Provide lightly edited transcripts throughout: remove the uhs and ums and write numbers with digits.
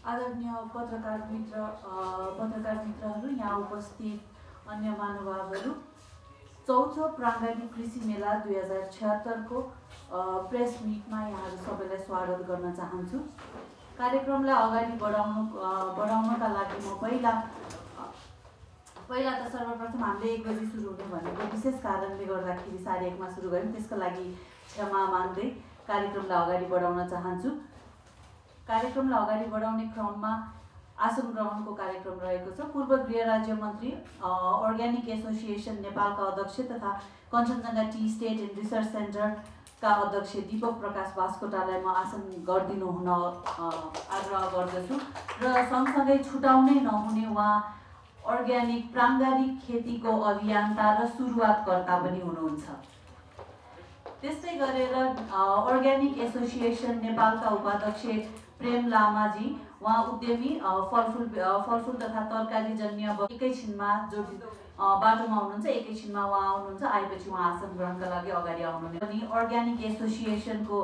आदरणीय पत्रकार मित्रहरू, यहाँ उपस्थित अन्य महानुभावहरू, चौथो प्राङ्गारिक कृषि मेला 2076 को प्रेस मिटमा यहाँहरू सबैलाई स्वागत गर्न चाहन्छु। कार्यक्रमलाई अगाडि बढाउनका लागि म पहिला त सर्वप्रथम हामीले 1 बजी सुरु हुने भनेको विशेष कारणले गर्दाखेरि 1:30 मा सुरु गऱ्यौँ, त्यसको लागि क्षमा माग्दै कार्यक्रमलाई अगाडि बढाउन चाहन्छु। कार्यक्रमलाई अगाडि बढाउने क्रममा आसन ग्रहणको कार्यक्रम रहेको छ। पूर्व गृह राज्य मन्त्री, अर्ग्यानिक एसोसिएसन नेपालका अध्यक्ष तथा Kanchenjunga tea estate and research सेन्टरका अध्यक्ष दीपक प्रकाश बास्कोटालाई म आसन गरिदिनु हुन आग्रह गर्दछु र सँगसँगै छुटाउनै नहुने उहाँ अर्ग्यानिक प्राङ्गारिक खेतीको अभियन्ता र सुरुवातकर्ता पनि हुनुहुन्छ। त्यस्तै गरेर अर्ग्यानिक एसोसिएसन नेपालका उपाध्यक्ष प्रेम लामाजी, उहाँ उद्यमी, फलफुल तथा तरकारी जन्य एकैछिनमा जो बाटोमा हुनुहुन्छ, एकैछिनमा उहाँ आउनुहुन्छ। आएपछि उहाँ आसन ग्रहणका लागि अगाडि आउनुहुने पनि अर्ग्यानिक एसोसिएसनको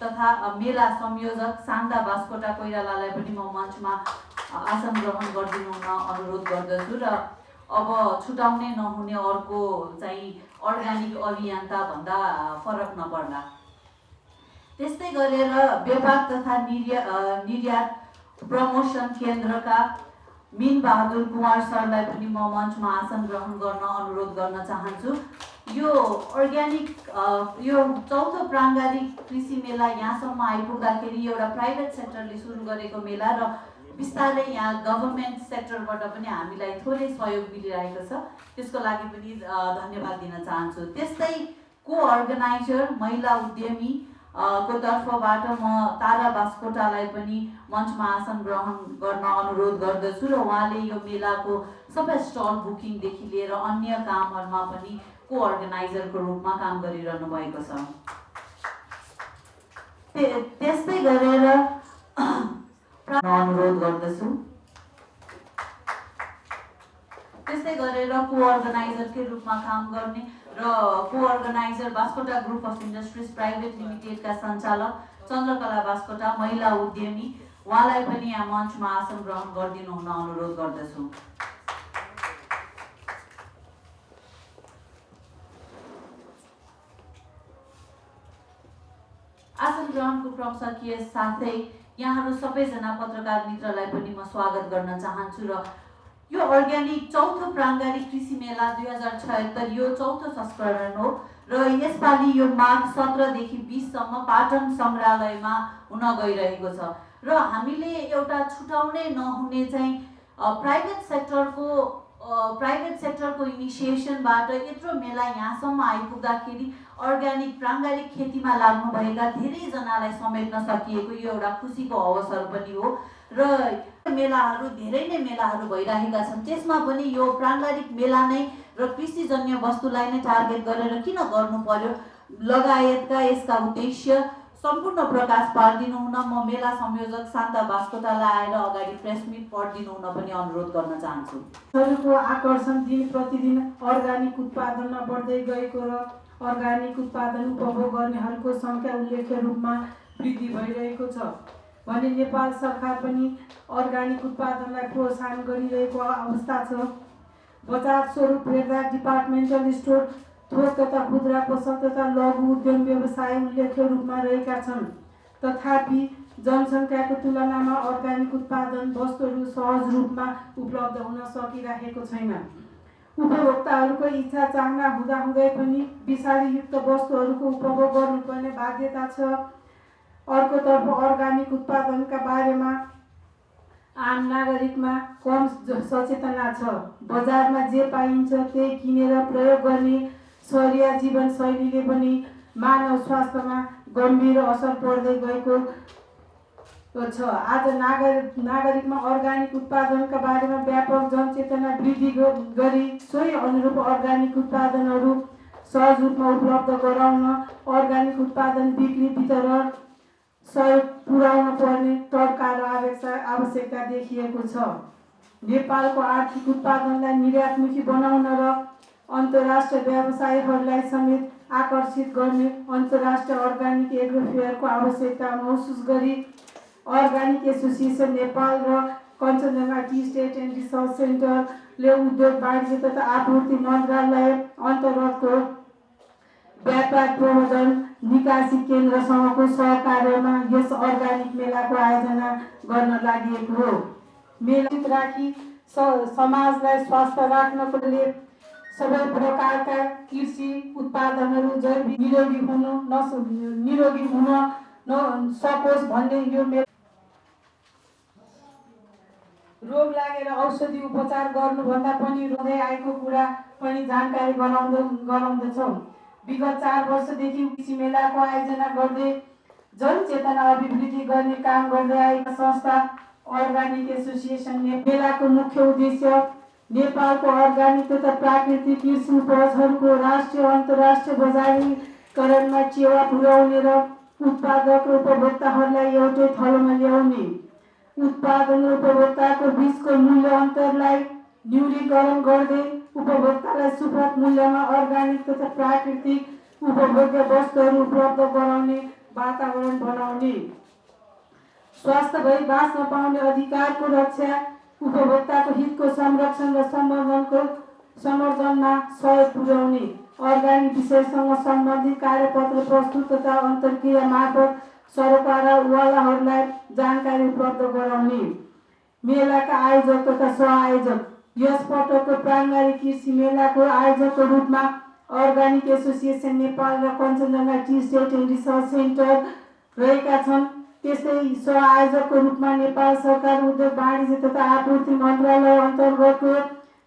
तथा मेला संयोजक शान्ता बास्कोटा कोइरालालाई पनि म मञ्चमा आसन ग्रहण गरिदिनु हुन अनुरोध गर्दछु र अब छुटाउनै नहुने अर्को चाहिँ अर्ग्यानिक अभियन्ता भन्दा फरक नपर्ला। त्यस्तै गरेर व्यापार तथा निर्यात प्रमोसन केन्द्रका मिन बहादुर कुमार सरलाई पनि म मञ्चमा आसन ग्रहण गर्न अनुरोध गर्न चाहन्छु। यो अर्ग्यानिक यो चौथो प्राङ्गारिक कृषि मेला यहाँसम्म आइपुग्दाखेरि एउटा प्राइभेट सेक्टरले सुरु गरेको मेला र बिस्तारै यहाँ गभर्मेन्ट सेक्टरबाट पनि हामीलाई थोरै सहयोग मिलिरहेको छ, त्यसको लागि पनि धन्यवाद दिन चाहन्छु। त्यस्तै को अर्गनाइजर महिला उद्यमी को तर्फबाट म तारा बास्कोटालाई पनि मञ्चमा आसन ग्रहण गर्न अनुरोध गर्दछु र उहाँले यो मेलाको सबै स्टल बुकिङदेखि लिएर अन्य कामहरूमा पनि को अर्गनाइजरको रूपमा काम गरिरहनु भएको छ। त्यस्तै गरेर अनुरोध गर्दछु। त्यस्तै गरेर को अर्गनाइजरकै रूपमा काम गर्ने र को organiser Baskota group of industries private लिमिटेडका सञ्चालक चन्द्रकला बास्कोटा, महिला उद्यमी, उहाँलाई पनि यहाँ मञ्चमा आसन ग्रहण गरिदिनु हुन अनुरोध गर्दछु। आसन ग्रहणको क्रम सकिए साथै यहाँहरू सबैजना पत्रकार मित्रलाई पनि म स्वागत गर्न चाहन्छु र यो अर्ग्यानिक चौथो प्राङ्गारिक कृषि मेला 2076 यो चौथो संस्करण हो र यसपालि यो माघ 17 देखि 20 सम्म पाटन सङ्ग्रहालयमा हुन गइरहेको छ र हामीले एउटा छुटाउनै नहुने चाहिँ प्राइभेट सेक्टरको इनिसिएसनबाट यत्रो मेला यहाँसम्म आइपुग्दाखेरि अर्ग्यानिक प्राङ्गारिक खेतीमा लाग्नुभएका धेरैजनालाई समेट्न सकिएको यो एउटा खुसीको अवसर पनि हो र मेलाहरू धेरै नै मेलाहरू भइरहेका छन्। त्यसमा पनि यो प्राङ्गारिक मेला नै र कृषिजन्य वस्तुलाई नै टार्गेट गरेर किन गर्नु पर्यो लगायतका यसका उद्देश्य सम्पूर्ण प्रकाश पारिदिनु हुन म मेला संयोजक शान्ता बास्कोटालाई आएर अगाडि प्रेस मिट पढिदिनु हुन पनि अनुरोध गर्न चाहन्छु। शरीरको आकर्षण दिन प्रतिदिन अर्ग्यानिक उत्पादनमा बढ्दै गएको र अर्ग्यानिक उत्पादन उपभोग गर्नेहरूको सङ्ख्या उल्लेख्य रूपमा वृद्धि भइरहेको छ भने नेपाल सरकार पनि अर्ग्यानिक उत्पादनलाई प्रोत्साहन गरिरहेको अवस्था छ। बजार स्वरूप हेर्दा डिपार्टमेन्टल स्टोर, थोक तथा खुद्रा पसल तथा लघु उद्यम व्यवसाय उल्लेख्य रूपमा रहेका छन्। तथापि जनसङ्ख्याको तुलनामा अर्ग्यानिक उत्पादन वस्तुहरू सहज रूपमा उपलब्ध हुन सकिरहेको छैन। उपभोक्ताहरूको इच्छा चाहना हुँदाहुँदै पनि विषादीयुक्त वस्तुहरूको उपभोग गर्नुपर्ने बाध्यता छ। अर्कोतर्फ अर्ग्यानिक उत्पादनका बारेमा आम नागरिकमा कम सचेतना छ। बजारमा जे पाइन्छ त्यही किनेर प्रयोग गर्ने शहरीय जीवनशैलीले पनि मानव स्वास्थ्यमा गम्भीर असर पर्दै गएको छ। आज नागरिकमा अर्ग्यानिक उत्पादनका बारेमा व्यापक जनचेतना वृद्धि गरी सोही अनुरूप अर्ग्यानिक उत्पादनहरू सहज रूपमा उपलब्ध गराउन अर्ग्यानिक उत्पादन बिक्री वितरण सहयोग पुर्याउन पर्ने तर्क र आवश्यकता देखिएको छ। नेपालको आर्थिक उत्पादनलाई निर्यातमुखी बनाउन र अन्तर्राष्ट्रिय व्यवसायीहरूलाई समेत आकर्षित गर्ने अन्तर्राष्ट्रिय अर्ग्यानिक एग्रो फेयरको आवश्यकता महसुस गरी अर्गानिक एसोसिएसन नेपाल र Kanchenjunga tea estate and research सेन्टरले उद्योग वाणिज्य तथा आपूर्ति मन्त्रालय अन्तर्गतको व्यापार प्रबन्धन निकासी केन्द्रसँगको सहकार्यमा यस अर्गानिक मेलाको आयोजना गर्न लागि हो। मेला राखी समाजलाई स्वस्थ राख्नको लिए सबै प्रकारका कृषि उत्पादनहरू जैविक निरोगी हुन नसकोस् भन्ने यो मेला रोग लागेर औषधि उपचार गर्नुभन्दा पनि रहँदै आएको कुरा पनि जानकारी गराउँदछौँ। विगत 4 वर्षदेखि कृषि मेलाको आयोजना गर्दै जनचेतना अभिवृद्धि गर्ने काम गर्दै आएका संस्था अर्गानिक एसोसिएसन मेलाको मुख्य उद्देश्य नेपालको अर्गानिक तथा प्राकृतिक कृषि उपजहरूको राष्ट्रिय अन्तर्राष्ट्रिय बजारीकरणमा टेवा पुर्याउने र उत्पादक र उपभोक्ताहरूलाई एउटै थलोमा ल्याउने, उत्पादन र उपभोक्ताको बीचको मूल्य अन्तरलाई न्यूनीकरण गर्दै उपभोक्तालाई सुपथ मूल्यमा अर्गानिक तथा प्राकृतिक उपभोग्य वस्तुहरू उपलब्ध गराउने वातावरण बनाउने, स्वस्थ भई बाँच्न पाउने अधिकारको रक्षा, उपभोक्ताको हितको संरक्षण र सम्वर्धनमा सहयोग पुर्याउने, अर्गानिक विषयसँग सम्बन्धित कार्यपत्र प्रस्तुत तथा अन्तर्क्रिया मार्फत सरकारवालाहरूलाई जानकारी उपलब्ध गराउने। मेलाका आयोजक तथा सहआयोजक यस पटकको प्राङ्गारिक कृषि मेलाको आयोजकको रूपमा अर्गानिक एसोसिएसन नेपाल र Kanchenjunga tea estate and research centre रहेका छन्। त्यस्तै सहआयोजकको रूपमा नेपाल सरकार उद्योग वाणिज्य तथा आपूर्ति मन्त्रालय अन्तर्गतको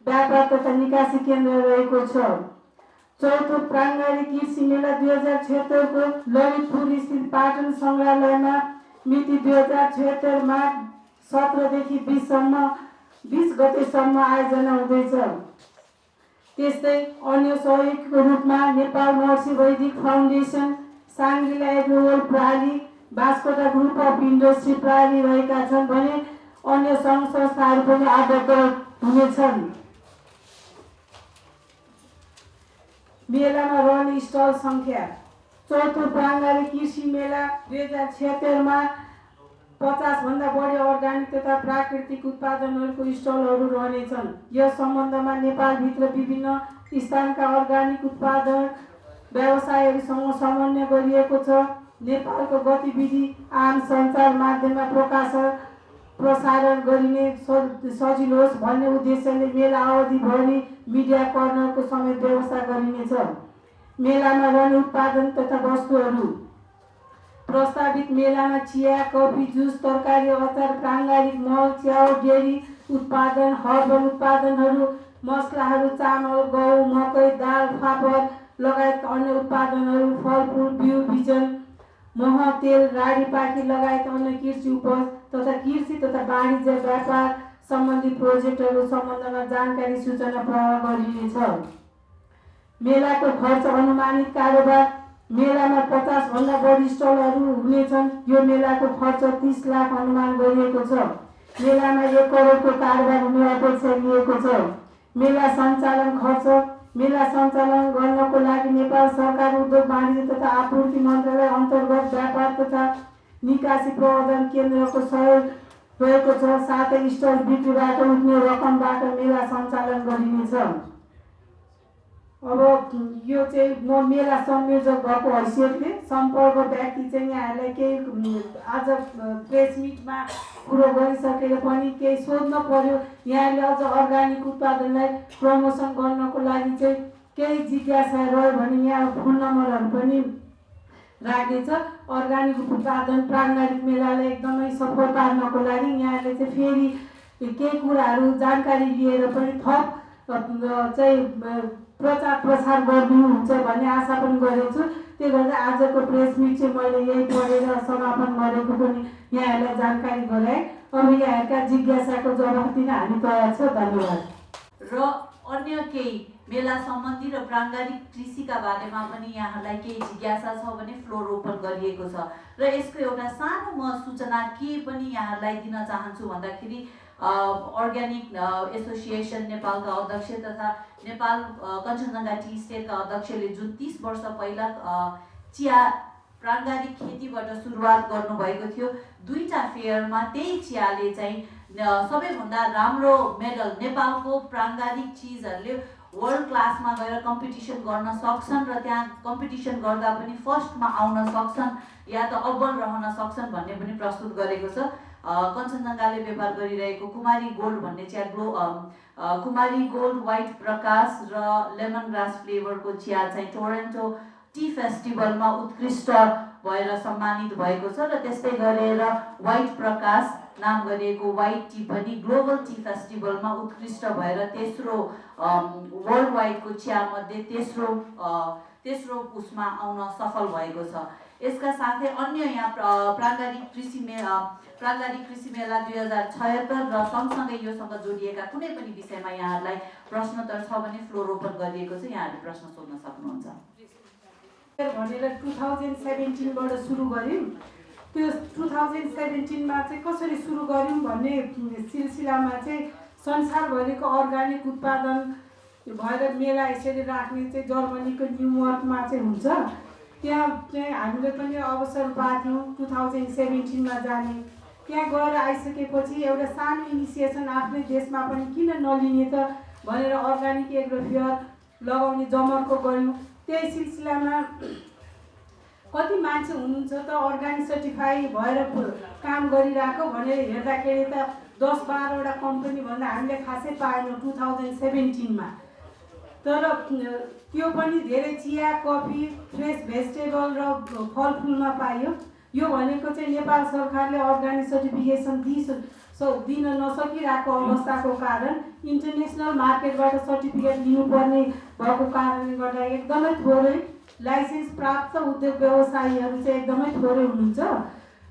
व्यापार तथा निकासी केन्द्र रहेको छ। चौथो प्राङ्गारिक कृषि मेला 2076 को ललितपुर स्थित पाटन सङ्ग्रहालयमा मिति 2076 मार्च 17 देखि 20 गतेसम्म आयोजना हुँदैछ। त्यस्तै अन्य सहयोगको रूपमा नेपाल महर्षि वैदिक फाउन्डेसन, साङ्ग्रिला एग्रोवल प्रणाली, बास्कोटा ग्रुप अफ इन्डस्ट्री प्रणाली रहेका छन् भने अन्य सङ्घ संस्थाहरू पनि आबद्ध हुनेछन्। मेलामा रहने स्टल सङ्ख्या चौथो प्राङ्गारिक कृषि मेला 2076 मा 50 भन्दा बढी अर्गानिक तथा प्राकृतिक उत्पादनहरूको स्टलहरू रहनेछन्। यस सम्बन्धमा नेपालभित्र विभिन्न स्थानका अर्गानिक उत्पादक व्यवसायहरूसँग समन्वय गरिएको छ। नेपालको गतिविधि आम सञ्चार माध्यममा प्रसारण गरिने सजिलो होस् भन्ने उद्देश्यले मेला अवधिभरि मिडिया कर्नरको समेत व्यवस्था गरिनेछ। मेलामा रहने उत्पादन तथा वस्तुहरू प्रस्तावित मेलामा चिया, कफी, जुस, तरकारी, अचार, प्राङ्गारिक मल, च्याउ, डेरी उत्पादन, हर्बल उत्पादनहरू, मसलाहरू, चामल, गहुँ, मकै, दाल, फापर लगायतका अन्य उत्पादनहरू, फलफुल, बिउ बिजन, मह, तेल, राडी पाकी लगायत अन्य कृषि उपज तथा कृषि तथा वाणिज्य व्यापार सम्बन्धी प्रोजेक्टहरू सम्बन्धमा जानकारी सूचना प्रवाह गरिनेछ। मेलाको खर्च अनुमानित कारोबार मेलामा 50 भन्दा बढी स्टलहरू हुनेछन्। यो मेलाको खर्च 30 लाख अनुमान गरिएको छ। मेलामा 1 करोडको कारोबार हुने अपेक्षा लिएको छ। मेला सञ्चालन खर्च मेला सञ्चालन गर्नको लागि नेपाल सरकार उद्योग वाणिज्य तथा आपूर्ति मन्त्रालय अन्तर्गत व्यापार तथा निकासी प्रबन्धन केन्द्रको सहयोग रहेको छ। साथै स्टल बिक्रीबाट उठ्ने रकमबाट मेला सञ्चालन गरिनेछ। अब यो चाहिँ म मेला संयोजक भएको हैसियतले सम्पर्क व्यक्ति चाहिँ यहाँहरूलाई केही आज प्रेस मिटमा कुरो गरिसकेर पनि केही सोध्न पर्यो, यहाँले अझ अर्गानिक उत्पादनलाई प्रमोसन गर्नको लागि चाहिँ केही जिज्ञासा रह्यो भने यहाँ फोन नम्बरहरू पनि राख्दैछ। अर्गानिक उत्पादन प्राङ्गारिक मेलालाई एकदमै सफल पार्नको लागि यहाँले चाहिँ फेरि केही कुराहरू जानकारी लिएर पनि थप चाहिँ प्रचार प्रसार गर्नुहुन्छ भन्ने आशा पनि गरेको छु। त्यो गर्दा आजको प्रेस मिट चाहिँ मैले यही पढेर समापन गरेको पनि यहाँहरूलाई जानकारी गराएँ। अब यहाँहरूका जिज्ञासाको जवाफ दिन हामी तयार छौँ। धन्यवाद। र अन्य केही मेला सम्बन्धी र प्राङ्गारिक कृषिका बारेमा पनि यहाँहरूलाई केही जिज्ञासा छ भने फ्लोर ओपन गरिएको छ। र यसको एउटा सानो म सूचना के पनि यहाँहरूलाई दिन चाहन्छु भन्दाखेरि अर्ग्यानिक एसोसिएसन नेपालका अध्यक्ष तथा नेपाल कञ्चनजङ्घा टी स्टेटका अध्यक्षले जुन 30 वर्ष पहिला चिया प्राङ्गारिक खेतीबाट सुरुवात गर्नुभएको थियो, दुईटा फेयरमा त्यही चियाले चाहिँ सबैभन्दा राम्रो मेडल नेपालको प्राङ्गारिक चिजहरूले वर्ल्ड क्लासमा गएर कम्पिटिसन गर्न सक्छन् र त्यहाँ कम्पिटिसन गर्दा पनि फर्स्टमा आउन सक्छन् या त अव्वल रहन सक्छन् भन्ने पनि प्रस्तुत गरेको छ। कञ्चनजङ्घाले व्यापार गरिरहेको कुमारी गोल्ड भन्ने चिया कुमारी गोल्ड व्हाइट प्रकाश र लेमन ग्रास फ्लेभरको चिया चाहिँ टोरन्टो टी फेस्टिभलमा उत्कृष्ट भएर सम्मानित भएको छ र त्यस्तै गरेर व्हाइट प्रकाश नाम गरिएको व्हाइट टी पनि ग्लोबल टी फेस्टिभलमा उत्कृष्ट भएर तेस्रो वर्ल्ड वाइडको चियामध्ये तेस्रो उसमा आउन सफल भएको छ। यसका साथै अन्य यहाँ प्राङ्गारिक कृषि मेला 2076 र सँगसँगै योसँग जोडिएका कुनै पनि विषयमा यहाँहरूलाई प्रश्नोत्तर छ भने फ्लोर ओपन गरिएको छ, यहाँहरूले प्रश्न सोध्न सक्नुहुन्छ। भनेर 2017बाट सुरु गर्यौँ। त्यो 2017मा चाहिँ कसरी सुरु गर्यौँ भन्ने सिलसिलामा चाहिँ संसारभरिको अर्ग्यानिक उत्पादन भएर मेला यसरी राख्ने चाहिँ जर्मनीको न्युयोर्कमा चाहिँ हुन्छ। त्यहाँ चाहिँ हामीले पनि अवसर पाथ्यौँ 2017मा जाने। त्यहाँ गएर आइसकेपछि एउटा सानो इनिसिएसन आफ्नै देशमा पनि किन नलिने त भनेर अर्ग्यानिक एग्रोफेयर लगाउने जमर्को गऱ्यौँ। त्यही सिलसिलामा कति मान्छे हुनुहुन्छ त अर्ग्यानिक सर्टिफाई भएर काम गरिरहेको भनेर हेर्दाखेरि त 10-12वटा कम्पनी भन्दा हामीले खासै पाएनौँ 2017मा। तर त्यो पनि धेरै चिया, कफी, फ्रेस भेजिटेबल र फलफुलमा पाइयो। यो भनेको चाहिँ नेपाल सरकारले अर्ग्यानिक सर्टिफिकेसन दिन नसकिरहेको अवस्थाको कारण इन्टरनेसनल मार्केटबाट सर्टिफिकेट लिनुपर्ने भएको कारणले गर्दा एकदमै थोरै लाइसेन्स प्राप्त उद्योग व्यवसायीहरू चाहिँ एकदमै थोरै हुनुहुन्छ।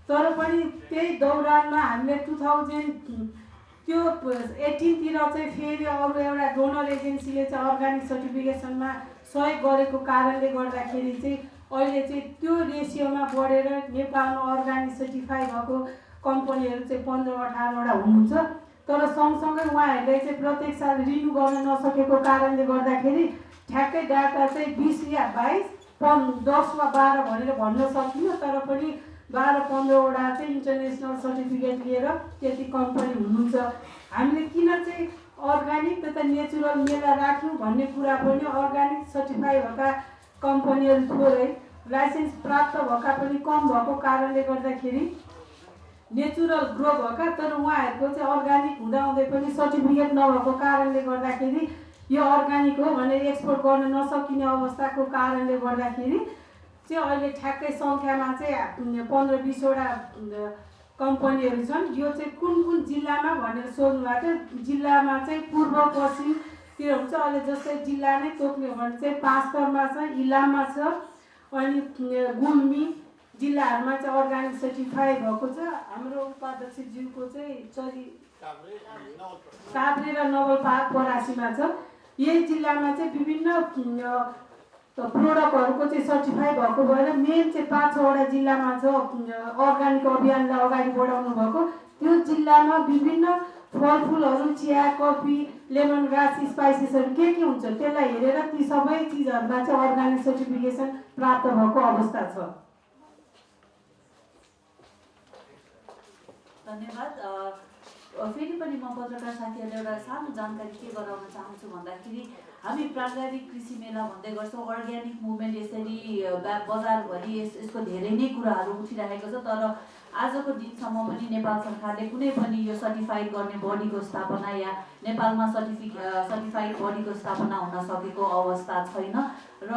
तर पनि त्यही दौरानमा हामीले 2018तिर चाहिँ फेरि अरू एउटा डोनर एजेन्सीले चाहिँ अर्ग्यानिक सर्टिफिकेसनमा सहयोग गरेको कारणले गर्दाखेरि चाहिँ अहिले चाहिँ त्यो रेसियोमा बढेर नेपालमा अर्ग्यानिक सर्टिफाई भएको कम्पनीहरू चाहिँ 15-18वटा हुनुहुन्छ। तर सँगसँगै उहाँहरूले चाहिँ प्रत्येक साल रिन्यू गर्न नसकेको कारणले गर्दाखेरि ठ्याक्कै डाटा चाहिँ 20 या 22, 10 वा 12 भनेर भन्न सकिन्न। तर पनि 12-15वटा चाहिँ इन्टरनेसनल सर्टिफिकेट लिएर त्यति कम्पनी हुनुहुन्छ। हामीले किन चाहिँ अर्ग्यानिक तथा नेचुरल मेला राख्यौँ भन्ने कुरा पनि अर्ग्यानिक सर्टिफाई भएका कम्पनीहरू थोरै, लाइसेन्स प्राप्त भएका पनि कम भएको कारणले गर्दाखेरि नेचुरल ग्रो भएका तर उहाँहरूको चाहिँ अर्ग्यानिक हुँदाहुँदै पनि सर्टिफिकेट नभएको कारणले गर्दाखेरि यो अर्ग्यानिक हो भनेर एक्सपोर्ट गर्न नसकिने अवस्थाको कारणले गर्दाखेरि चाहिँ अहिले ठ्याक्कै सङ्ख्यामा चाहिँ 15-20वटा कम्पनीहरू छन्। यो चाहिँ कुन कुन जिल्लामा भनेर सोध्नु भएको थियो। जिल्लामा चाहिँ पूर्व पश्चिमतिर हुन्छ। अहिले जस्तै जिल्ला नै तोक्ने हो भने चाहिँ पाँचथरमा छ, इलाममा छ, अनि गुल्मी जिल्लाहरूमा चाहिँ अर्ग्यानिक सर्टिफाई भएको छ। हाम्रो उपाध्यक्षज्यूको चाहिँ काभ्रे र नवलपरासीमा छ। यही जिल्लामा चाहिँ विभिन्न प्रोडक्टहरूको चाहिँ सर्टिफाई भएको भएर मेन चाहिँ 5-6वटा जिल्लामा छ अर्ग्यानिक अभियानलाई अगाडि बढाउनु भएको। त्यो जिल्लामा विभिन्न फलफुलहरू, चिया, कफी, लेमन ग्रास, स्पाइसेसहरू के हुन्छ त्यसलाई हेरेर ती सबै चिजहरूमा चाहिँ अर्ग्यानिक सर्टिफिकेसन प्राप्त भएको अवस्था छ। धन्यवाद। फेरि पनि म पत्रकार साथीहरूलाई एउटा सानो जानकारी के गराउन चाहन्छु भन्दाखेरि हामी प्राङ्गारिक कृषि मेला भन्दै गर्छौँ। अर्ग्यानिक मुभमेन्ट यसरी बजारभरि यसको धेरै नै कुराहरू उठिरहेको छ। तर आजको दिनसम्म पनि नेपाल सरकारले कुनै पनि यो सर्टिफाइड गर्ने बडीको स्थापना या नेपालमा सर्टिफाइड बडीको स्थापना हुन सकेको अवस्था छैन। र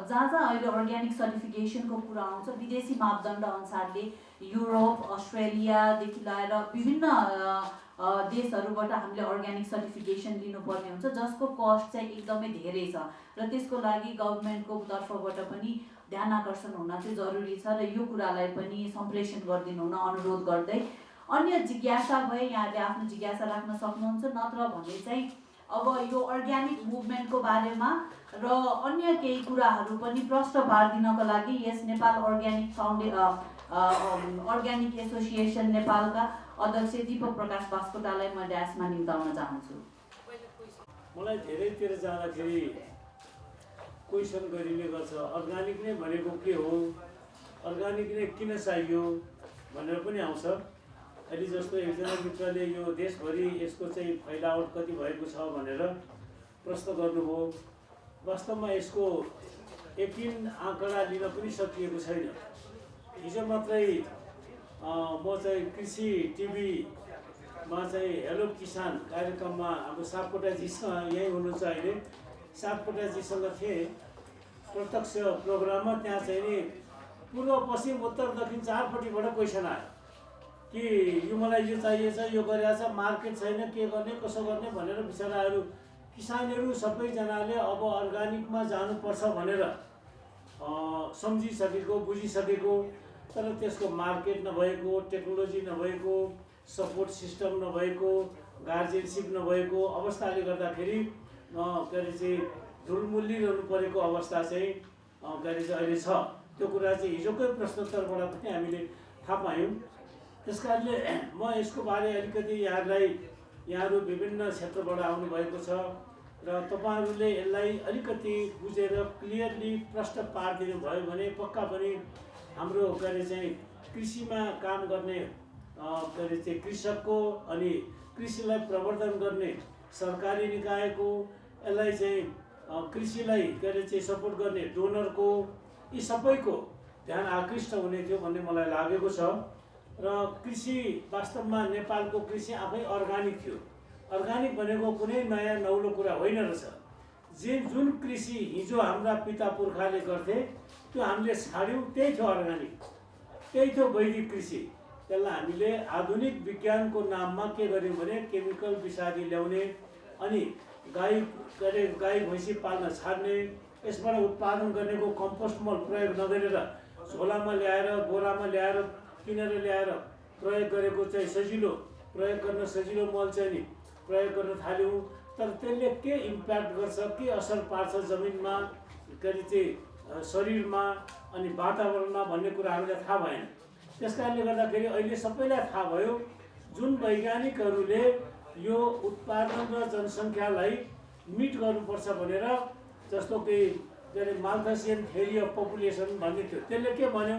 जहाँ अहिले अर्ग्यानिक सर्टिफिकेसनको कुरा आउँछ विदेशी मापदण्ड अनुसारले युरोप, अस्ट्रेलियादेखि लिएर विभिन्न देशहरूबाट हामीले अर्ग्यानिक सर्टिफिकेसन लिनुपर्ने हुन्छ, जसको कस्ट चाहिँ एकदमै धेरै छ र त्यसको लागि गभर्मेन्टको तर्फबाट पनि ध्यान आकर्षण हुन चाहिँ जरुरी छ। र यो कुरालाई पनि सम्प्रेषण गरिदिनु हुन अनुरोध गर्दै अन्य जिज्ञासा भए यहाँले आफ्नो जिज्ञासा राख्न सक्नुहुन्छ। नत्र भने चाहिँ अब यो अर्ग्यानिक मुभमेन्टको बारेमा र अन्य केही कुराहरू पनि प्रश्न पारिदिनको लागि यस नेपाल अर्ग्यानिक एसोसिएसन नेपालका अध्यक्ष दीपक प्रकाश बास्कोटालाई म ड्यासमा निम्ताउन चाहन्छु। मलाई धेरैतिर जाँदाखेरि क्वेसन गरिने गर्छ, अर्ग्यानिक नै भनेको के हो, अर्ग्यानिक नै किन चाहियो, भनेर पनि आउँछ। अहिले जस्तो एकजना मित्रले यो देशभरि यसको चाहिँ फैलावट कति भएको छ भनेर प्रश्न गर्नुभयो। वास्तवमा यसको यकिन आँकडा लिन पनि सकिएको छैन। हिजो मात्रै म चाहिँ कृषि टिभीमा चाहिँ हेलो किसान कार्यक्रममा हाम्रो सापकोटाजीसँग यहीँ हुनुहुन्छ अहिले, सापकोटाजीसँग थिएँ प्रत्यक्ष प्रोग्राममा। त्यहाँ चाहिँ नि पूर्व पश्चिम उत्तर दक्षिण चारपट्टिबाट क्वेसन आयो कि यो मलाई यो चाहिएछ, यो गरिरहेछ, मार्केट छैन, के गर्ने कसो गर्ने भनेर बिचराहरू किसानहरू सबैजनाले अब अर्ग्यानिकमा जानुपर्छ भनेर सम्झिसकेको बुझिसकेको, तर त्यसको मार्केट नभएको, टेक्नोलोजी नभएको, सपोर्ट सिस्टम नभएको, गार्जियनसिप नभएको अवस्थाले गर्दाखेरि के अरे चाहिँ ढुलमुल्लिरहनु परेको अवस्था चाहिँ के अरे चाहिँ अहिले छ। त्यो कुरा चाहिँ हिजोकै प्रश्नोत्तरबाट पनि हामीले थाहा पायौँ। त्यस कारणले म यसको बारे अलिकति यहाँहरू विभिन्न क्षेत्रबाट आउनुभएको छ र तपाईँहरूले यसलाई अलिकति बुझेर क्लियरली प्रश्न पारिदिनु भयो भने पक्का पनि हाम्रो के अरे चाहिँ कृषिमा काम गर्ने के अरे चाहिँ कृषकको अनि कृषिलाई प्रवर्धन गर्ने सरकारी निकायको, यसलाई चाहिँ कृषिलाई के अरे चाहिँ सपोर्ट गर्ने डोनरको, यी सबैको ध्यान आकृष्ट हुने थियो भन्ने मलाई लागेको छ। र कृषि वास्तवमा नेपालको कृषि आफै अर्ग्यानिक थियो। अर्ग्यानिक भनेको कुनै नयाँ नौलो कुरा होइन रहेछ। जुन कृषि हिजो हाम्रा पिता पुर्खाले गर्थे त्यो हामीले छाड्यौँ, त्यही थियो अर्ग्यानिक, त्यही थियो वैदिक कृषि। त्यसलाई हामीले आधुनिक विज्ञानको नाममा के गर्यौँ भने केमिकल विषादी ल्याउने अनि गाई भैँसी पाल्न छाड्ने, यसबाट उत्पादन गर्नेको कम्पोस्ट मल प्रयोग नगरेर झोलामा ल्याएर बोरामा ल्याएर किनेर ल्याएर प्रयोग गरेको चाहिँ प्रयोग गर्न सजिलो मल चाहिँ नि प्रयोग गर्न थाल्यौँ। तर त्यसले के इम्प्याक्ट गर्छ, के असर पार्छ जमिनमा, के अरे चाहिँ शरीरमा अनि वातावरणमा भन्ने कुरा हामीलाई थाहा भएन। त्यस कारणले गर्दाखेरि अहिले सबैलाई थाहा भयो जुन वैज्ञानिकहरूले यो उत्पादन र जनसङ्ख्यालाई मिट गर्नुपर्छ भनेर, जस्तो कि के अरे माल्थसियन थ्योरी अफ पपुलेसन भन्ने थियो, त्यसले के भन्यो,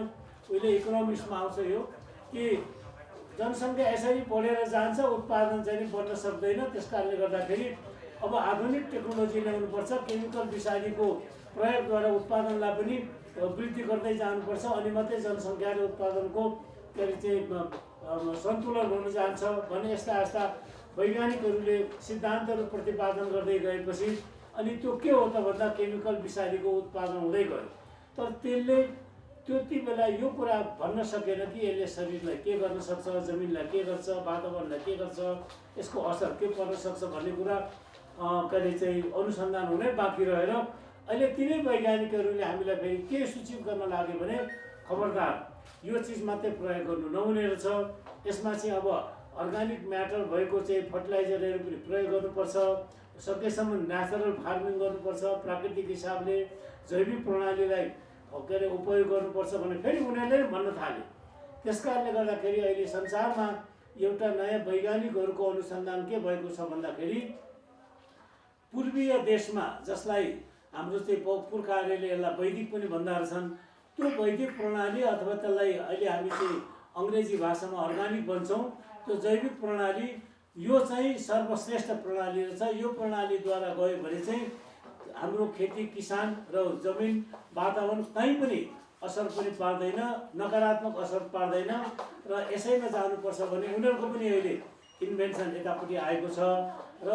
उहिले इकोनोमिक्समा आउँछ यो कि जनसङ्ख्या यसरी बढेर जान्छ, उत्पादन चाहिँ बढ्न सक्दैन। त्यस कारणले गर्दाखेरि अब आधुनिक टेक्नोलोजी ल्याउनुपर्छ, केमिकल विषादीको प्रयोगद्वारा उत्पादनलाई पनि वृद्धि गर्दै जानुपर्छ, अनि मात्रै जनसङ्ख्या र उत्पादनको के अरे चाहिँ सन्तुलन हुन जान्छ भन्ने यस्ता वैज्ञानिकहरूले सिद्धान्तहरू प्रतिपादन गर्दै गएपछि अनि त्यो के हो त भन्दा केमिकल विषादीको उत्पादन हुँदै गयो। तर त्यसले त्यति बेला यो कुरा भन्न सकेन कि यसले शरीरलाई के गर्न सक्छ, जमिनलाई के गर्छ, वातावरणलाई के गर्छ, यसको असर के पर्न सक्छ भन्ने कुरा के अरे चाहिँ अनुसन्धान हुनै बाँकी रहेर अहिले तिनै वैज्ञानिकहरूले हामीलाई फेरि के सूचित गर्न लाग्यो भने खबरदार यो चिज मात्रै प्रयोग गर्नु नहुने रहेछ, यसमा चाहिँ अब अर्ग्यानिक म्याटर भएको चाहिँ फर्टिलाइजरहरू पनि प्रयोग गर्नुपर्छ, सकेसम्म नेचुरल फार्मिङ गर्नुपर्छ, प्राकृतिक हिसाबले जैविक प्रणालीलाई के अरे उपयोग गर्नुपर्छ भने फेरि उनीहरूले भन्न थाले। त्यस कारणले गर्दाखेरि अहिले संसारमा एउटा नयाँ वैज्ञानिकहरूको अनुसन्धान के भएको छ भन्दाखेरि पूर्वीय देशमा, जसलाई हाम्रो चाहिँ पुर्खाहरूले यसलाई वैदिक पनि भन्दा रहेछन्, त्यो वैदिक प्रणाली अथवा त्यसलाई अहिले हामी चाहिँ अङ्ग्रेजी भाषामा अर्ग्यानिक भन्छौँ, त्यो जैविक प्रणाली यो चाहिँ सर्वश्रेष्ठ प्रणाली रहेछ। यो प्रणालीद्वारा गयो भने चाहिँ हाम्रो खेती किसान र जमिन वातावरण कहीँ पनि असर पनि पार्दैन, नकारात्मक असर पार्दैन र यसैमा जानुपर्छ भने उनीहरूको पनि अहिले इन्भेन्सन यतापट्टि आएको छ। र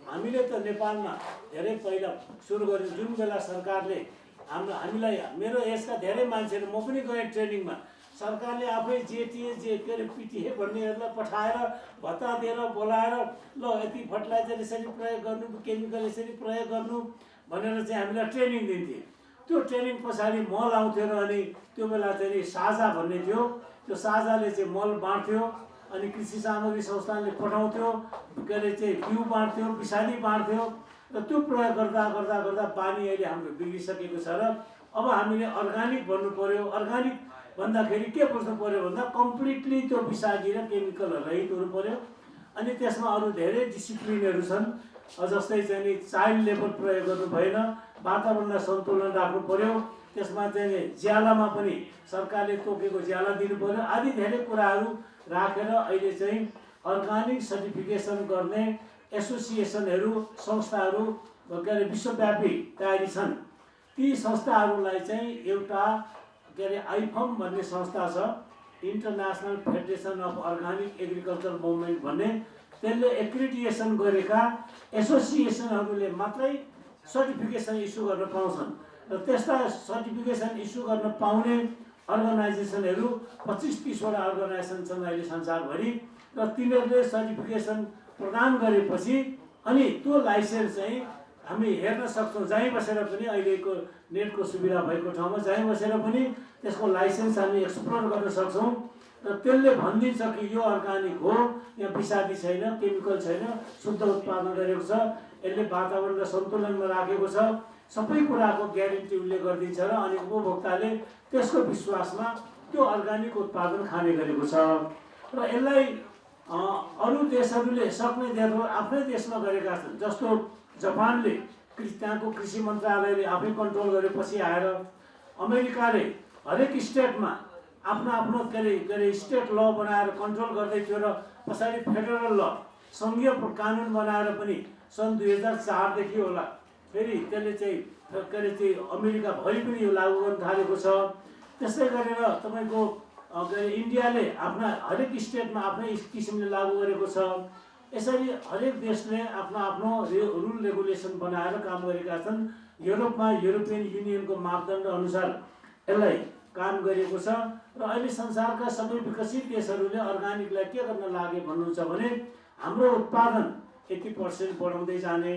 हामीले त नेपालमा धेरै पहिला सुरु गऱ्यौँ, जुन बेला सरकारले हामीलाई, मेरो एजका धेरै मान्छेहरू, म पनि गएँ ट्रेनिङमा, सरकारले आफै जेटिए के अरे पिटिए भन्नेहरूलाई पठाएर भत्ता दिएर बोलाएर ल यति फर्टिलाइजर यसरी प्रयोग गर्नु, केमिकल यसरी प्रयोग गर्नु भनेर चाहिँ हामीलाई ट्रेनिङ दिन्थे। त्यो ट्रेनिङ पछाडि मल आउँथ्यो र अनि त्यो बेला चाहिँ साझा भन्ने थियो, त्यो साझाले चाहिँ मल बाँड्थ्यो अनि कृषि सामग्री संस्थानले पठाउँथ्यो, के अरे चाहिँ बिउ बाँड्थ्यो, विषादी बाँड्थ्यो र त्यो प्रयोग गर्दा गर्दा गर्दा बानी अहिले हाम्रो बिग्रिसकेको छ। र अब हामीले अर्ग्यानिक भन्नु पर्यो। अर्ग्यानिक भन्दाखेरि के बुझ्नु पर्यो भन्दा कम्प्लिटली त्यो विषादी र केमिकल रहित हुनु पर्यो। अनि त्यसमा अरू धेरै डिसिप्लिनहरू छन्, जस्तै चाहिँ चाइल्ड लेबर प्रयोग गर्नु भएन, वातावरणलाई सन्तुलन राख्नु पर्यो, त्यसमा चाहिँ ज्यालामा पनि सरकारले तोकेको ज्याला दिनु पर्यो आदि धेरै कुराहरू राखेर अहिले चाहिँ अर्गानिक सर्टिफिकेसन गर्ने एसोसिएसनहरू संस्थाहरू के अरे विश्वव्यापी तयारी छन्। ती संस्थाहरूलाई चाहिँ एउटा के अरे आइफम भन्ने संस्था छ, international federation of organic agriculture movement भन्ने, त्यसले एक्रिडिएसन गरेका एसोसिएसनहरूले मात्रै सर्टिफिकेसन इस्यु गर्न पाउँछन् र त्यस्ता सर्टिफिकेसन इस्यु गर्न पाउने अर्गनाइजेसनहरू 25-30 वटा अर्गनाइजेसन छन् अहिले संसारभरि र तिनीहरूले सर्टिफिकेसन प्रदान गरेपछि अनि त्यो लाइसेन्स चाहिँ हामी हेर्न सक्छौँ जहीँ बसेर पनि। अहिलेको नेटको सुविधा भएको ठाउँमा जहीँ बसेर पनि त्यसको लाइसेन्स हामी एक्सप्लोर गर्न सक्छौँ र त्यसले भनिदिन्छ कि यो अर्गानिक हो, यहाँ विषादी छैन, केमिकल छैन, शुद्ध उत्पादन गरेको छ, यसले वातावरणलाई सन्तुलनमा राखेको छ, सबै कुराको ग्यारेन्टी उसले गरिदिन्छ र अनि उपभोक्ताले त्यसको विश्वासमा त्यो अर्गानिक उत्पादन खाने गरेको छ। र यसलाई अरू देशहरूले सक्ने देशहरू आफ्नै देशमा गरेका छन्। जस्तो जापानले त्यहाँको कृषि मन्त्रालयले आफै कन्ट्रोल गरेपछि आएर अमेरिकाले हरेक स्टेटमा आफ्नो आफ्नो के अरे स्टेट ल बनाएर कन्ट्रोल गर्दै थियो र पछाडि फेडरल ल सङ्घीय कानुन बनाएर पनि सन् 2004 देखि होला फेरि त्यसले चाहिँ के अरे चाहिँ अमेरिकाभरि पनि यो लागू गर्न थालेको छ। त्यस्तै गरेर तपाईँको इन्डियाले आफ्ना हरेक स्टेटमा आफ्नै किसिमले लागू गरेको छ। यसरी हरेक देशले आफ्नो आफ्नो रुल रेगुलेसन बनाएर काम गरेका छन्। युरोपमा युरोपियन युनियनको मापदण्ड अनुसार यसलाई काम गरिएको छ र अहिले संसारका सबै विकसित देशहरूले अर्गानिकलाई के गर्न लागे भन्नुहुन्छ भने हाम्रो उत्पादन 80% बढाउँदै जाने,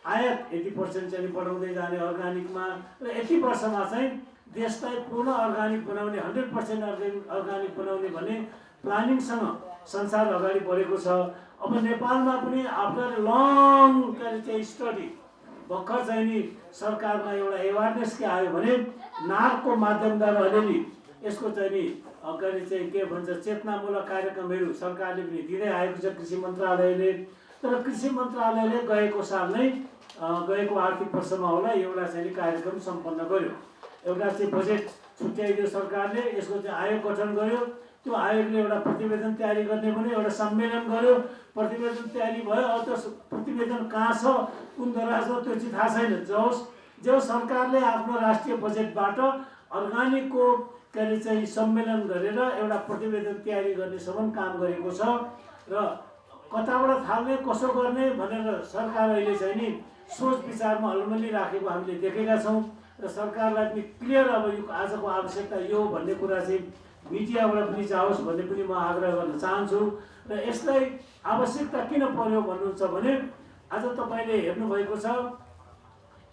आयात 80% चाहिँ बढाउँदै जाने अर्गानिकमा र यति वर्षमा चाहिँ देशलाई पूर्ण अर्गानिक बनाउने 100% अर्गानिक बनाउने भन्ने प्लानिङसँग संसार अगाडि बढेको छ। अब नेपालमा पनि आफ्टर लङ चाहिँ स्टडी भर्खर चाहिँ नि सरकारमा एउटा एवारनेस के आयो भने नागको माध्यमद्वारा अलिअलि यसको चाहिँ नि के भन्छ चेतनामूलक कार्यक्रमहरू सरकारले पनि दिँदै आएको छ कृषि मन्त्रालयले। तर कृषि मन्त्रालयले गएको साल नै गएको आर्थिक वर्षमा होला एउटा चाहिँ कार्यक्रम सम्पन्न गर्यो। एउटा चाहिँ बजेट छुट्याइदियो सरकारले, यसको चाहिँ आयोग गठन गर्यो। त्यो आयोगले एउटा प्रतिवेदन तयारी गर्ने भने एउटा सम्मेलन गर्यो, प्रतिवेदन तयारी भयो। अब त्यो प्रतिवेदन कहाँ छ, कुन दराज हो त्यो चाहिँ थाहा छैन। जो सरकारले आफ्नो राष्ट्रिय बजेटबाट अर्गानिकको के अरे चाहिँ सम्मेलन गरेर एउटा प्रतिवेदन तयारी गर्नेसम्म काम गरेको छ र कताबाट थाल्ने कसो गर्ने भनेर सरकार अहिले चाहिँ नि सोच विचारमा अलमल्ली राखेको हामीले देखेका छौँ र सरकारलाई पनि क्लियर अब यो आजको आवश्यकता यो भन्ने कुरा चाहिँ मिडियाबाट पनि जाओस् भन्ने पनि म आग्रह गर्न चाहन्छु। र यसलाई आवश्यकता किन पर्यो भन्नुहुन्छ भने आज तपाईँले हेर्नुभएको छ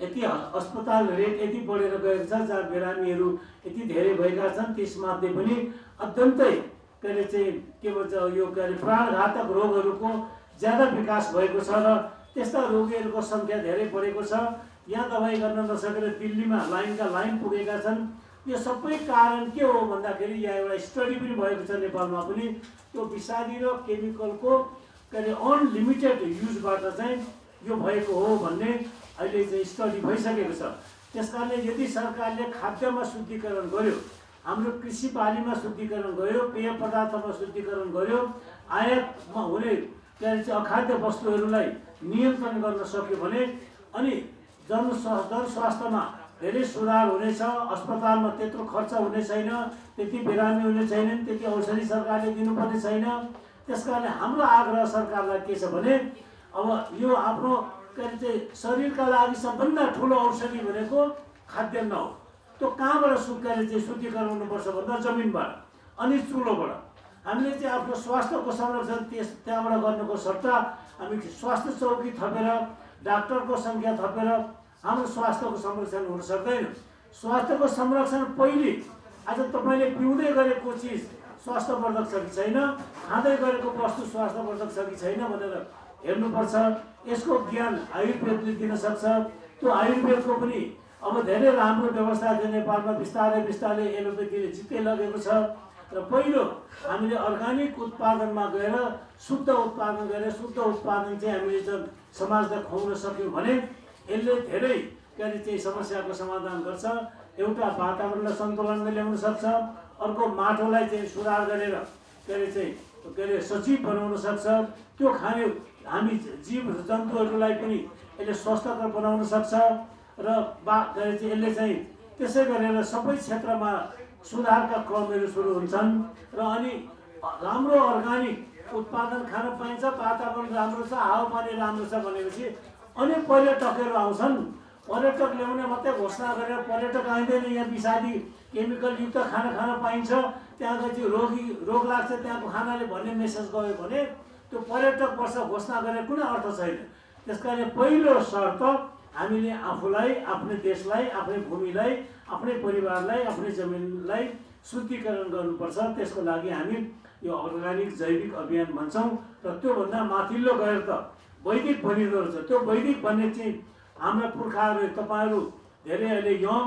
यति अस्पताल रेट यति बढेर गएको छ, जहाँ बिरामीहरू यति धेरै भएका छन्, त्यसमध्ये पनि अत्यन्तै के अरे चाहिँ के भन्छ यो के अरे प्राणघातक रोगहरूको ज्यादा विकास भएको छ र त्यस्ता रोगीहरूको सङ्ख्या धेरै बढेको छ। यहाँ दबाई गर्न नसकेर दिल्लीमा लाइन पुगेका छन्। यो सबै कारण के हो भन्दाखेरि यहाँ एउटा स्टडी पनि भएको छ नेपालमा पनि, त्यो विषादी र केमिकलको के अरे अनलिमिटेड युजबाट चाहिँ यो भएको हो भन्ने अहिले चाहिँ स्टडी भइसकेको छ। त्यसकारणले यदि सरकारले खाद्यमा शुद्धिकरण गर्यो, हाम्रो कृषि बालीमा शुद्धिकरण गर्यो, पेय पदार्थमा शुद्धिकरण गर्यो, आयातमा हुने के अरे चाहिँ अखाद्य वस्तुहरूलाई नियन्त्रण गर्न सक्यो भने अनि जनस्वास्थ्यमा धेरै सुधार हुनेछ। अस्पतालमा त्यत्रो खर्च हुने छैन, त्यति बिरामी हुने छैनन्, त्यति औषधि सरकारले दिनुपर्ने छैन। त्यसकारणले हाम्रो आग्रह सरकारलाई के छ भने अब यो आफ्नो के अरे चाहिँ शरीरका लागि सबभन्दा ठुलो औषधि भनेको खाद्यान्न हो। त्यो कहाँबाट शुद्धिकरण हुनुपर्छ भन्दा जमिनबाट अनि चुलोबाट। हामीले चाहिँ आफ्नो स्वास्थ्यको संरक्षण त्यहाँबाट गर्नुको सट्टा हामी स्वास्थ्य चौकी थपेर डाक्टरको सङ्ख्या थपेर हाम्रो स्वास्थ्यको संरक्षण हुन सक्दैन। स्वास्थ्यको संरक्षण पहिले आज तपाईँले पिउँदै गरेको चिज स्वास्थ्यवर्धक छ कि छैन, खाँदै गरेको वस्तु स्वास्थ्यवर्धक छ कि छैन भनेर हेर्नुपर्छ। यसको ज्ञान आयुर्वेदले दिन सक्छ। त्यो आयुर्वेदको पनि अब धेरै राम्रो व्यवस्था थियो नेपालमा, बिस्तारै एलोपेथीले जित्दै लगेको छ। र पहिलो हामीले अर्गानिक उत्पादनमा गएर शुद्ध उत्पादन गरेर शुद्ध उत्पादन चाहिँ हामीले समाजलाई खुवाउन सक्यौँ भने यसले धेरै के अरे चाहिँ समस्याको समाधान गर्छ। एउटा वातावरणलाई सन्तुलनमा ल्याउन सक्छ, अर्को माटोलाई चाहिँ सुधार गरेर सजीव बनाउन सक्छ। त्यो खाने हामी जीव जन्तुहरूलाई पनि यसले स्वस्थकर बनाउन सक्छ र यसले चाहिँ त्यसै गरेर सबै क्षेत्रमा सुधारका क्रमहरू सुरु हुन्छन् र अनि राम्रो अर्गानिक उत्पादन खान पाइन्छ, वातावरण राम्रो छ, हावापानी राम्रो छ भनेपछि अनेक पर्यटकहरू आउँछन्। पर्यटक ल्याउने मात्रै घोषणा गरेर पर्यटक आइँदैन, यहाँ विषादी केमिकलयुक्त खाना खान पाइन्छ, त्यहाँको चाहिँ रोग लाग्छ त्यहाँको खानाले भन्ने मेसेज गयो भने त्यो पर्यटक वर्ष घोषणा गरेर कुनै अर्थ छैन। त्यस कारण पहिलो शर्त हामीले आफूलाई, आफ्नै देशलाई, आफ्नै भूमिलाई, आफ्नै परिवारलाई, आफ्नै जमिनलाई शुद्धिकरण गर्नुपर्छ। त्यसको लागि हामी यो अर्गानिक जैविक अभियान भन्छौँ र त्योभन्दा माथिल्लो गएर त वैदिक भनिँदो रहेछ। त्यो वैदिक भन्ने चाहिँ हाम्रा पुर्खाहरू, तपाईँहरू धेरै अहिले यङ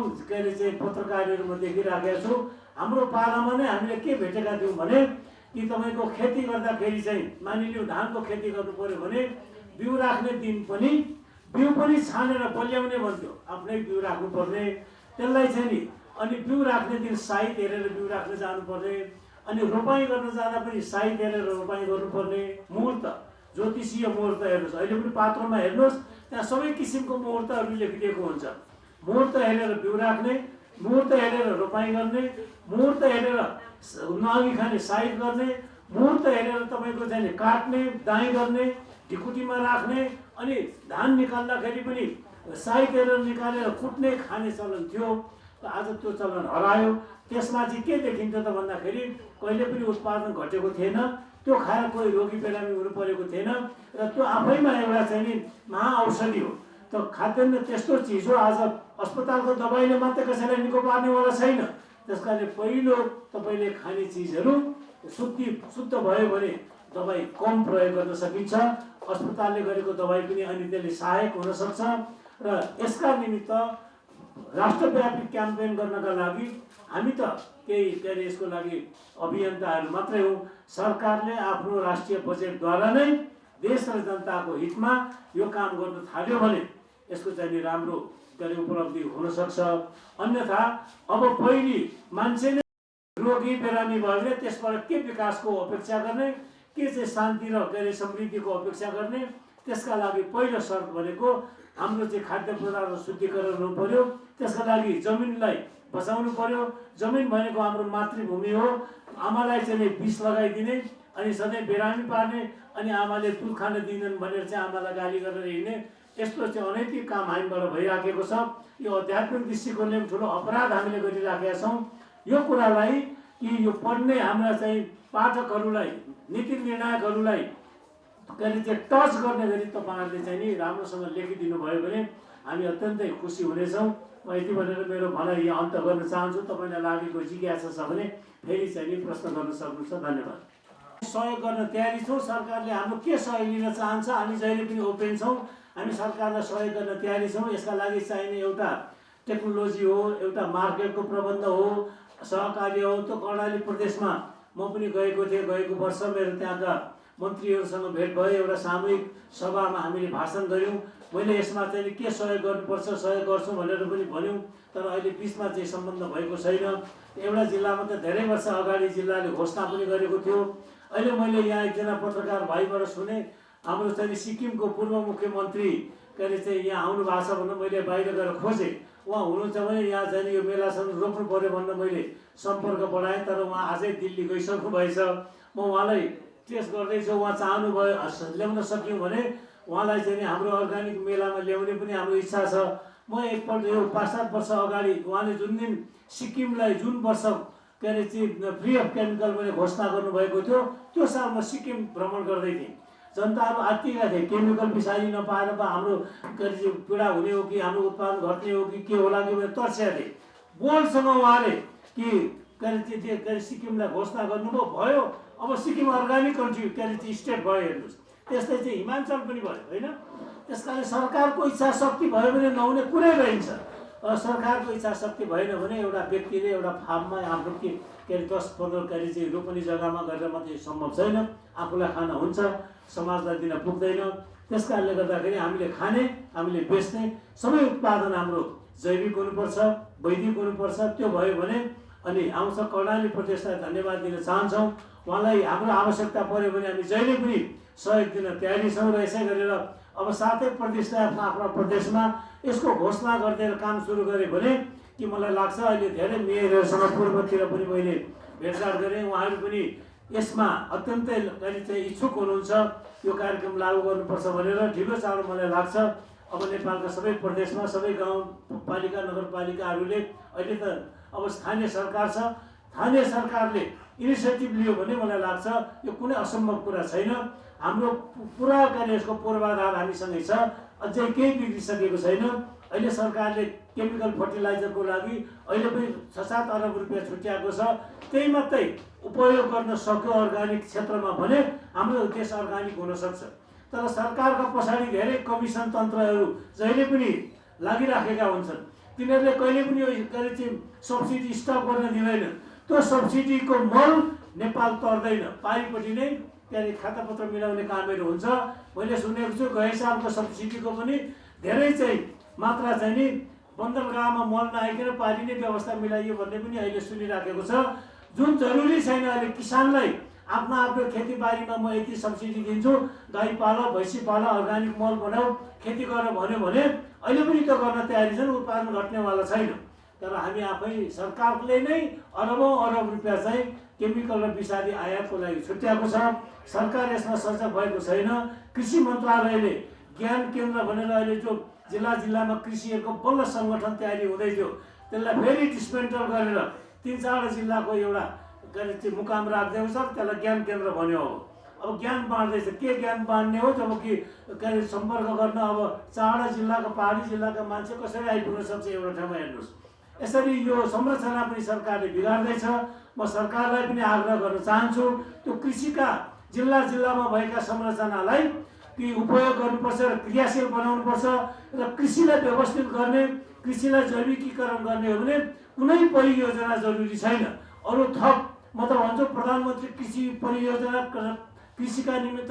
पत्रकारहरूमा देखिराखेका छु। हाम्रो पालामा नै हामीले के भेटेका थियौँ भने कि तपाईँको खेती गर्दाखेरि चाहिँ मानिलिउँ धानको खेती गर्नु पर्यो भने बिउ राख्ने दिन पनि बिउ पनि छानेर बल्याउने भन्थ्यो, आफ्नै बिउ राख्नुपर्ने त्यसलाई चाहिँ नि। अनि बिउ राख्ने दिन साइत हेरेर बिउ राख्न जानुपर्ने, अनि रोपाइँ गर्न जाँदा पनि साइत हेरेर रोपाइँ गर्नुपर्ने। मुहुर्त, ज्योतिषीय मुहुर्त हेर्नुहोस्, अहिले पनि पात्रमा हेर्नुहोस् त्यहाँ सबै किसिमको मुहुर्तहरू लेखिदिएको हुन्छ। मुहुर्त हेरेर बिउ राख्ने, मुहुर्त हेरेर रोपाइँ गर्ने, मुहुर्त हेरेर नअघि खाने साइत गर्ने, मुहुर्त हेरेर तपाईँको चाहिँ काट्ने, दाइँ गर्ने, ढिकुटीमा राख्ने, अनि धान निकाल्दाखेरि पनि साइत हेरेर निकालेर कुट्ने खाने चलन थियो। आज त्यो चलन हरायो। त्यसमा चाहिँ के देखिन्थ्यो त भन्दाखेरि कहिले पनि उत्पादन घटेको थिएन, त्यो खाएर कोही रोगी बिरामी हुनु परेको थिएन र त्यो आफैमा एउटा चाहिँ नि महाऔषधि हो। त खाद्यान्न त्यस्तो चिज हो, आज अस्पतालको दबाईले मात्रै कसैलाई निको पार्नेवाला छैन। त्यस कारण पहिलो तपाईँले खाने चिजहरू शुद्ध भयो भने दबाई कम प्रयोग गर्न सकिन्छ। अस्पतालले गरेको दबाई पनि अनि त्यसले सहायक हुन सक्छ र यसका निमित्त राष्ट्रव्यापी क्याम्पेन गर्नका लागि हामी त केही यसको लागि अभियन्ताहरू मात्रै हौँ। सरकारले आफ्नो राष्ट्रिय बजेटद्वारा नै देश र जनताको हितमा यो काम गर्न थाल्यो भने यसको चाहिँ राम्रो उपलब्धि हुनसक्छ। अन्यथा अब पहिले मान्छे नै रोगी बिरामी भयो भने त्यसबाट के विकासको अपेक्षा गर्ने, के चाहिँ शान्ति र समृद्धिको अपेक्षा गर्ने। त्यसका लागि पहिलो शर्त भनेको हाम्रो चाहिँ खाद्य पदार्थ शुद्धिकरण हुनु पर्यो। त्यसका लागि जमिनलाई बचाउनु पर्यो। जमिन भनेको हाम्रो मातृभूमि हो। आमालाई चाहिँ विष लगाइदिने अनि सधैँ बिरामी पार्ने अनि आमाले दुध खान दिँदैन भनेर चाहिँ आमालाई गाली गरेर हिँड्ने, यस्तो चाहिँ अनैतिक काम हामीबाट भइराखेको छ। यो आध्यात्मिक दृष्टिकोणले पनि ठुलो अपराध हामीले गरिराखेका छौँ। यो कुरालाई कि यो पढ्ने हाम्रा चाहिँ पाठकहरूलाई, नीति निर्णायकहरूलाई टच गर्ने गरी तपाईँहरूले चाहिँ नि राम्रोसँग लेखिदिनु भयो भने हामी अत्यन्तै खुसी हुनेछौँ। म यति भनेर मेरो भनाइ यहाँ अन्त गर्न चाहन्छु। तपाईँलाई लागेको जिज्ञासा छ भने फेरि चाहिँ नि प्रश्न गर्न सक्नुहुन्छ। धन्यवाद। सहयोग गर्न तयारी छौँ। सरकारले हाम्रो के सहयोग लिन चाहन्छ हामी जहिले पनि ओपन छौँ। हामी सरकारलाई सहयोग गर्न तयारी छौँ। यसका लागि चाहिने एउटा टेक्नोलोजी हो, एउटा मार्केटको प्रबन्ध हो, सहकार्य हो। त्यो कर्णाली प्रदेशमा म पनि गएको थिएँ। गएको वर्ष मेरो त्यहाँका मन्त्रीहरूसँग भेट भयो। एउटा सामूहिक सभामा हामीले भाषण गऱ्यौँ। मैले यसमा चाहिँ के सहयोग गर्नुपर्छ सहयोग गर्छु भनेर पनि भन्यौँ, तर अहिले बिचमा चाहिँ सम्बन्ध भएको छैन। एउटा जिल्लामा त धेरै वर्ष अगाडि जिल्लाले घोषणा पनि गरेको थियो। अहिले मैले यहाँ एकजना पत्रकार भाइबाट सुने, हाम्रो चाहिँ सिक्किमको पूर्व मुख्यमन्त्री चाहिँ यहाँ आउनु भएको छ भनेर मैले बाहिर गएर खोजेँ। उहाँ हुनुहुन्छ भने यहाँ चाहिँ यो मेलासँग रोक्नु पर्यो भनेर मैले सम्पर्क बढाएँ, तर उहाँ आजै दिल्ली गइसक्नु भएछ। म उहाँलाई टेस्ट गर्दैछु। उहाँ चाहनुभयो ल्याउन सक्यौँ भने उहाँलाई चाहिँ हाम्रो अर्गानिक मेलामा ल्याउने पनि हाम्रो इच्छा छ। म एकपल्ट यो 5-7 वर्ष अगाडि उहाँले जुन दिन सिक्किमलाई जुन वर्ष चाहिँ फ्री अफ केमिकल मैले घोषणा गर्नुभएको थियो, त्यो साल म सिक्किम भ्रमण गर्दै थिएँ। जनताहरू आत्तिएका थिए, केमिकल विषादी नपाएर हाम्रो पीडा हुने हो कि हाम्रो उत्पादन घट्ने हो कि के होला कि भनेर तर्सेका थिए। बोल्डसँग उहाँले कि सिक्किमलाई घोषणा गर्नुभयो, भयो। अब सिक्किम अर्गानिक कन्ट्री स्टेट भयो। हेर्नुहोस्, त्यस्तै चाहिँ हिमाचल पनि भयो होइन। त्यस कारण सरकारको इच्छा शक्ति भयो भने नहुने कुरै रहन्छ। सरकारको इच्छा शक्ति भएन भने एउटा व्यक्तिले एउटा फार्ममा आफ्नो 10-15 चाहिँ रोपनी जग्गामा गरेर मात्रै सम्भव छैन। आफूलाई खान हुन्छ, समाजलाई दिन पुग्दैन। त्यस कारणले गर्दाखेरि हामीले खाने, हामीले बेच्ने सबै उत्पादन हाम्रो जैविक हुनुपर्छ, वैदिक हुनुपर्छ। त्यो भयो भने अनि आउँछ कर्णाली प्रदेशलाई धन्यवाद दिन चाहन्छौँ। उहाँलाई हाम्रो आवश्यकता पऱ्यो भने हामी जहिले पनि सहयोग दिन तयारी छौँ र यसै गरेर अब 7 प्रदेशले आफ्ना प्रदेशमा यसको घोषणा गरिदिएर काम सुरु गरे भने कि मलाई लाग्छ अहिले धेरै मेयरहरूसँग पूर्वतिर पनि मैले भेटघाट गरेँ, उहाँहरू पनि यसमा अत्यन्तै इच्छुक हुनुहुन्छ यो कार्यक्रम लागू गर्नुपर्छ भनेर। ढिलो चाँडो मलाई लाग्छ अब नेपालका सबै प्रदेशमा सबै गाउँपालिका नगरपालिकाहरूले अहिले त अब स्थानीय सरकार छ, स्थानीय सरकारले इनिसिएटिभ लियो भने मलाई लाग्छ यो कुनै असम्भव कुरा छैन। हाम्रो पुरा यसको पूर्वाधार हामीसँगै छ, अझै केही बिग्रिसकेको छैन। अहिले सरकारले केमिकल फर्टिलाइजरको लागि अहिले पनि 6-7 अरब रुपियाँ छुट्याएको छ, त्यही मात्रै उपयोग गर्न सक्यो अर्ग्यानिक क्षेत्रमा भने हाम्रो देश अर्ग्यानिक हुन सक्छ। तर सरकारका पछाडि धेरै कमिसन तन्त्रहरू जहिले पनि लागिराखेका हुन्छन्, तिनीहरूले कहिले पनि यो सब्सिडी स्टप गर्न दिँदैन। त्यो सब्सिडीको मल नेपाल तर्दैन, पारिपट्टि नै खातापत्र मिलाउने कामहरू हुन्छ। मैले सुनेको छु गए सालको सब्सिडीको पनि धेरै चाहिँ मात्रा चाहिँ नि बन्दरगाहमा मल नआइकन पारिने व्यवस्था मिलाइयो भन्ने पनि अहिले सुनिराखेको छ। जुन जरुरी छैन अहिले किसानलाई आफ्नो खेतीबारीमा म यति सब्सिडी दिन्छु, गाई पाल, भैँसी पाल, अर्ग्यानिक मल बनाऊ, खेती गर भन्यो भने अहिले पनि त्यो गर्न तयारी छन्, उत्पादन घट्नेवाला छैन। तर हामी आफै सरकारले नै अरबौं अरब रुपियाँ चाहिँ केमिकल र विषादी आयातको लागि छुट्याएको छ। सरकार यसमा सजग भएको छैन। कृषि मन्त्रालयले ज्ञान केन्द्र भनेर अहिले जो जिल्लामा कृषिहरूको बल्ल सङ्गठन तयारी हुँदै थियो, त्यसलाई फेरि डिस्मेन्टल गरेर 3-4 जिल्लाको एउटा मुकाम राखिदिएको छ, त्यसलाई ज्ञान केन्द्र भन्यो हो। अब ज्ञान बाँड्दैछ, के ज्ञान बाँड्ने हो जब कि सम्पर्क गर्न अब 4 जिल्लाको पहाडी जिल्लाका मान्छे कसरी आइपुग्न सक्छ एउटा ठाउँमा हेर्नुहोस्। यसरी यो संरचना पनि सरकारले बिगार्दैछ। म सरकारलाई पनि आग्रह गर्न चाहन्छु त्यो कृषिका जिल्लामा भएका संरचनालाई कि उपयोग गर्नुपर्छ र क्रियाशील बनाउनुपर्छ र कृषिलाई व्यवस्थित गर्ने, कृषिलाई जैविकीकरण गर्ने हो भने कुनै परियोजना जरुरी छैन। अरू थप म त भन्छु प्रधानमन्त्री कृषि परियोजना कृषिका निमित्त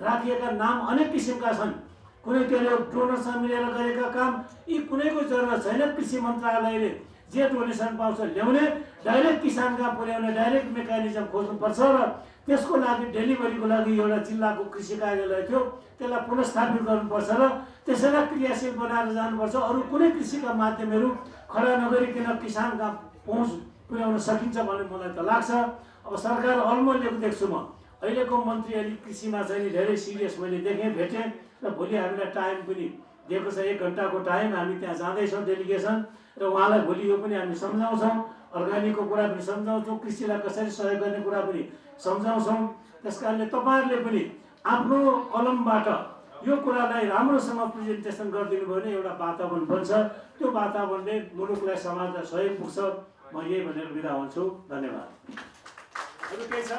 राखिएका नाम अनेक किसिमका छन्, कुनै डोनरसँग मिलेर गरेका काम, यी कुनैको जरुरत छैन। कृषि मन्त्रालयले जे डोनेसन पाउँछ ल्याउने, डाइरेक्ट किसान कहाँ पुर्याउने डाइरेक्ट मेकानिजम खोज्नुपर्छ र त्यसको लागि डेलिभरीको लागि एउटा जिल्लाको कृषि कार्यालय थियो, त्यसलाई पुनर्स्थापित गर्नुपर्छ र त्यसैलाई क्रियाशील बनाएर जानुपर्छ। अरू कुनै कृषिका माध्यमहरू खडा नगरिकन किसान कहाँ पहुँच पुर्याउन सकिन्छ भन्ने मलाई त लाग्छ। अब सरकार अलमल्लेको देख्छु म। अहिलेको मन्त्री अलिक कृषिमा चाहिँ धेरै सिरियस मैले देखेँ, भेटेँ र भोलि हामीलाई टाइम पनि दिएको छ, 1 घन्टाको टाइम। हामी त्यहाँ जाँदैछौँ डेलिगेसन र उहाँलाई भोलि यो पनि हामी सम्झाउँछौँ, अर्ग्यानिकको कुरा पनि सम्झाउँछौँ, कृषिलाई कसरी सहयोग गर्ने कुरा पनि सम्झाउँछौँ। त्यस कारणले तपाईँहरूले पनि आफ्नो कलमबाट यो कुरालाई राम्रोसँग प्रेजेन्टेसन गरिदिनु भयो भने एउटा वातावरण बन्छ, त्यो वातावरणले मुलुकलाई समाजलाई सहयोग पुग्छ। म यही भनेर बिदा हुन्छु, धन्यवाद। अरू के छ?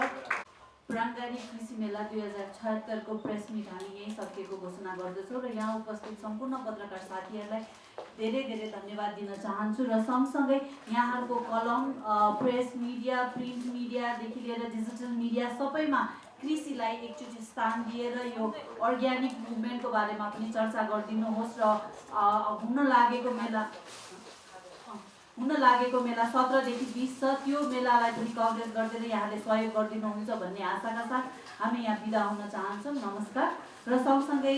प्राङ्गारिक कृषि मेला 2076 को प्रेस मिट हामी यही सकिएको घोषणा गर्दछौँ र यहाँ उपस्थित सम्पूर्ण पत्रकार साथीहरूलाई धेरै धेरै धन्यवाद दिन चाहन्छु र सँगसँगै यहाँहरूको कलम, प्रेस मिडिया, प्रिन्ट मिडियादेखि लिएर डिजिटल मिडिया सबैमा कृषिलाई एकचोटि स्थान दिएर यो अर्ग्यानिक मुभमेन्टको बारेमा पनि चर्चा गरिदिनुहोस् र हुन लागेको मेला 17 देखि 20 छ, त्यो मेलालाई पनि कभरेज गरिदिएर यहाँले सहयोग गरिदिनुहुन्छ भन्ने आशाका साथ हामी यहाँ बिदा हुन चाहन्छौँ। नमस्कार। र सँगसँगै